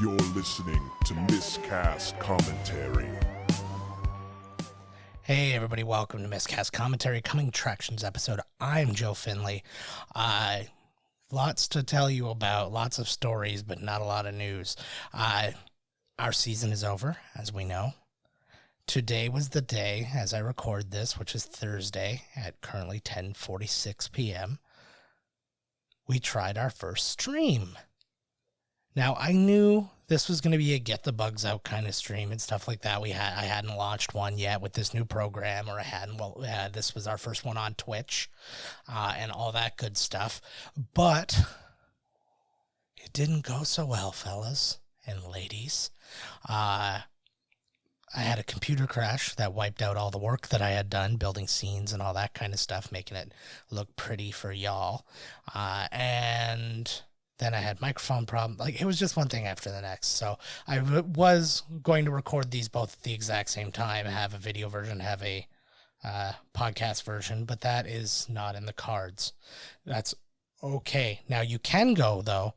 You're listening to Miscast Commentary. Hey everybody, welcome to Miscast Commentary, Coming Attractions episode. I'm Joe Finley. Lots to tell you about, lots of stories, but not a lot of news. Our season is over, as we know. Today was the day, as I record this, which is Thursday at currently 10:46 p.m. We tried our first stream. Now, I knew this was going to be a get the bugs out kind of stream and stuff like that. I hadn't launched one yet with this new program, or this was our first one on Twitch and all that good stuff. But it didn't go so well, fellas and ladies. I had a computer crash that wiped out all the work that I had done, building scenes and all that kind of stuff, making it look pretty for y'all. And then I had microphone problem. It was just one thing after the next. So I was going to record these both at the exact same time, have a video version, have a podcast version, but that is not in the cards. That's okay. Now you can go, though.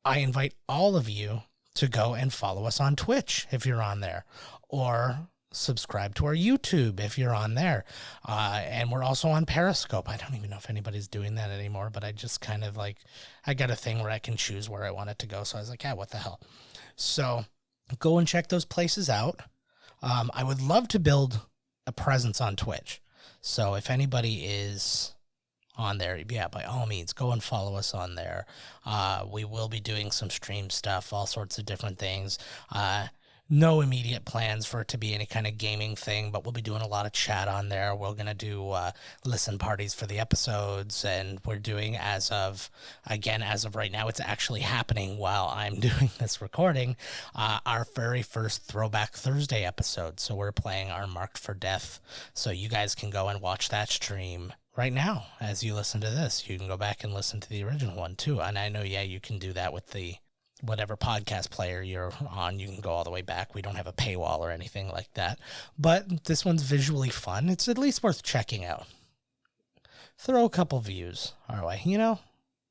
I invite all of you to go and follow us on Twitch if you're on there, or subscribe to our YouTube if you're on there. And we're also on Periscope. I don't even know if anybody's doing that anymore, but I just kind of I got a thing where I can choose where I want it to go. So I was like, yeah, what the hell? So go and check those places out. I would love to build a presence on Twitch. So if anybody is on there, yeah, by all means, go and follow us on there. We will be doing some stream stuff, all sorts of different things. No immediate plans for it to be any kind of gaming thing, but we'll be doing a lot of chat on there. We're going to do listen parties for the episodes, and we're doing as of right now, it's actually happening while I'm doing this recording, our very first Throwback Thursday episode. So we're playing our Marked for Death, so you guys can go and watch that stream right now as you listen to this. You can go back and listen to the original one too, and I know, yeah, you can do that with the whatever podcast player you're on. You can go all the way back. We don't have a paywall or anything like that, but this one's visually fun. It's at least worth checking out. Throw a couple views our way, you know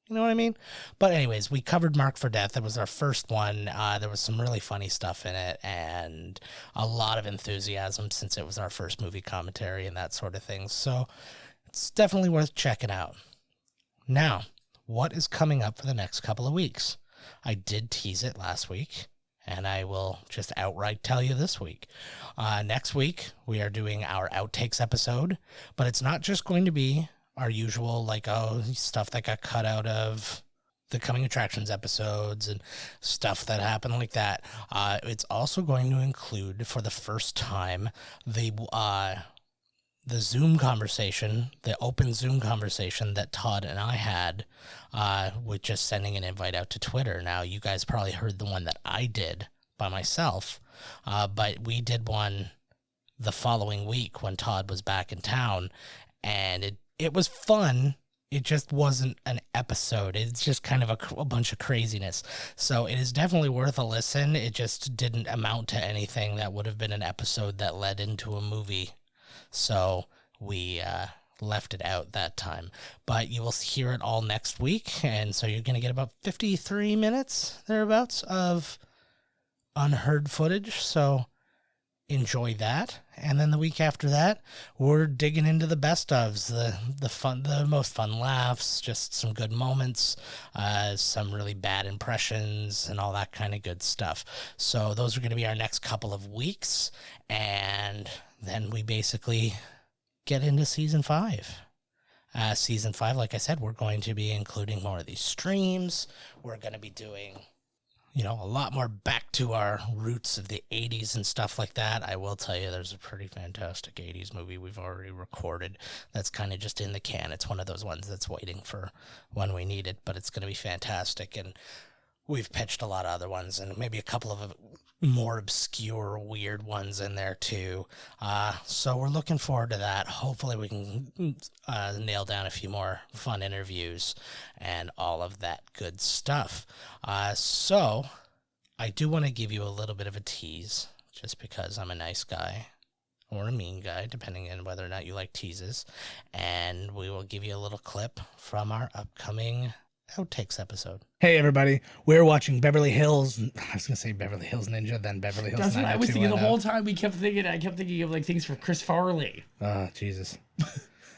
what I mean? But anyways, we covered Marked for Death. It was our first one. There was some really funny stuff in it and a lot of enthusiasm since it was our first movie commentary and that sort of thing. So it's definitely worth checking out. Now, what is coming up for the next couple of weeks? I did tease it last week, and I will just outright tell you this week. Next week, we are doing our Outtakes episode, but it's not just going to be our usual, stuff that got cut out of the Coming Attractions episodes and stuff that happened like that. It's also going to include, for the first time, the Zoom conversation, the open Zoom conversation that Todd and I had with just sending an invite out to Twitter. Now, you guys probably heard the one that I did by myself, but we did one the following week when Todd was back in town, and it was fun. It just wasn't an episode. It's just kind of a bunch of craziness. So it is definitely worth a listen. It just didn't amount to anything that would have been an episode that led into a movie. So we left it out that time. But you will hear it all next week, and so you're going to get about 53 minutes, thereabouts, of unheard footage. So enjoy that. And then the week after that, we're digging into the best ofs, the most fun laughs, just some good moments, some really bad impressions, and all that kind of good stuff. So those are going to be our next couple of weeks, and then we basically get into season 5. Season 5, like I said, we're going to be including more of these streams. We're going to be doing, a lot more back to our roots of the 80s and stuff like that. I will tell you, there's a pretty fantastic 80s movie we've already recorded that's kind of just in the can. It's one of those ones that's waiting for when we need it, but it's going to be fantastic. And we've pitched a lot of other ones, and maybe a couple of more obscure, weird ones in there too. So we're looking forward to that. Hopefully we can nail down a few more fun interviews and all of that good stuff. So I do want to give you a little bit of a tease, just because I'm a nice guy or a mean guy, depending on whether or not you like teases. And we will give you a little clip from our upcoming Outtakes episode. Hey everybody, we're watching Beverly Hills. I was gonna say Beverly Hills Ninja, then Beverly Hills. That's what I was thinking the 90210. whole time. I kept thinking of like things for Chris Farley. Oh Jesus! All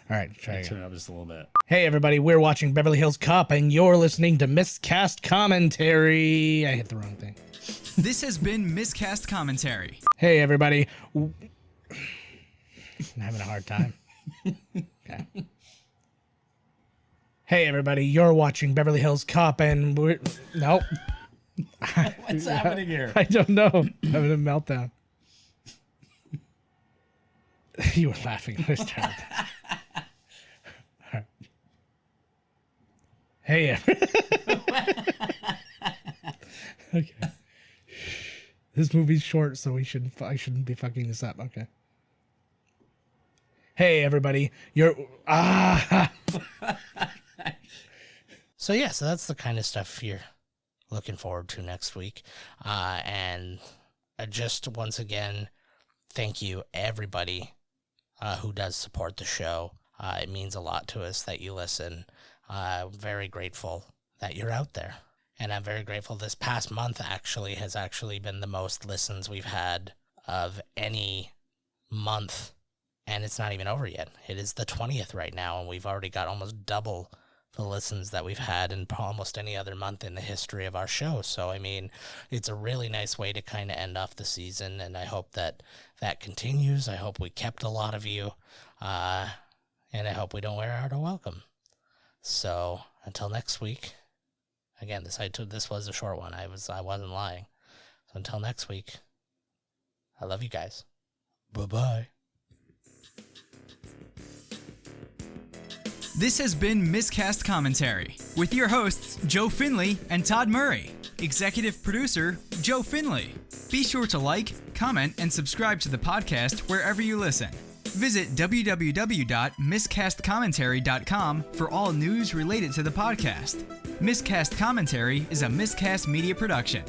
right, try again. Turn it up just a little bit. Hey everybody, we're watching Beverly Hills Cop, and you're listening to Miscast Commentary. I hit the wrong thing. This has been Miscast Commentary. Hey everybody, I'm having a hard time. Okay. Hey everybody, you're watching Beverly Hills Cop, and we're nope. What's happening here? I don't know. I'm having a meltdown. You were laughing. It was terrible. All right. Hey. Okay. This movie's short, so I shouldn't be fucking this up. Okay. Hey everybody, you're So that's the kind of stuff you're looking forward to next week. And just once again, thank you everybody who does support the show. It means a lot to us that you listen. I'm very grateful that you're out there. And I'm very grateful this past month has actually been the most listens we've had of any month. And it's not even over yet. It is the 20th right now, and we've already got almost double the listens that we've had in almost any other month in the history of our show. So, I mean, it's a really nice way to kind of end off the season, and I hope that continues. I hope we kept a lot of you, and I hope we don't wear out our welcome. So, until next week, again, this was a short one. I wasn't lying. So, until next week, I love you guys. Bye-bye. This has been Miscast Commentary with your hosts, Joe Finley and Todd Murray. Executive producer, Joe Finley. Be sure to like, comment, and subscribe to the podcast wherever you listen. Visit www.miscastcommentary.com for all news related to the podcast. Miscast Commentary is a Miscast Media production.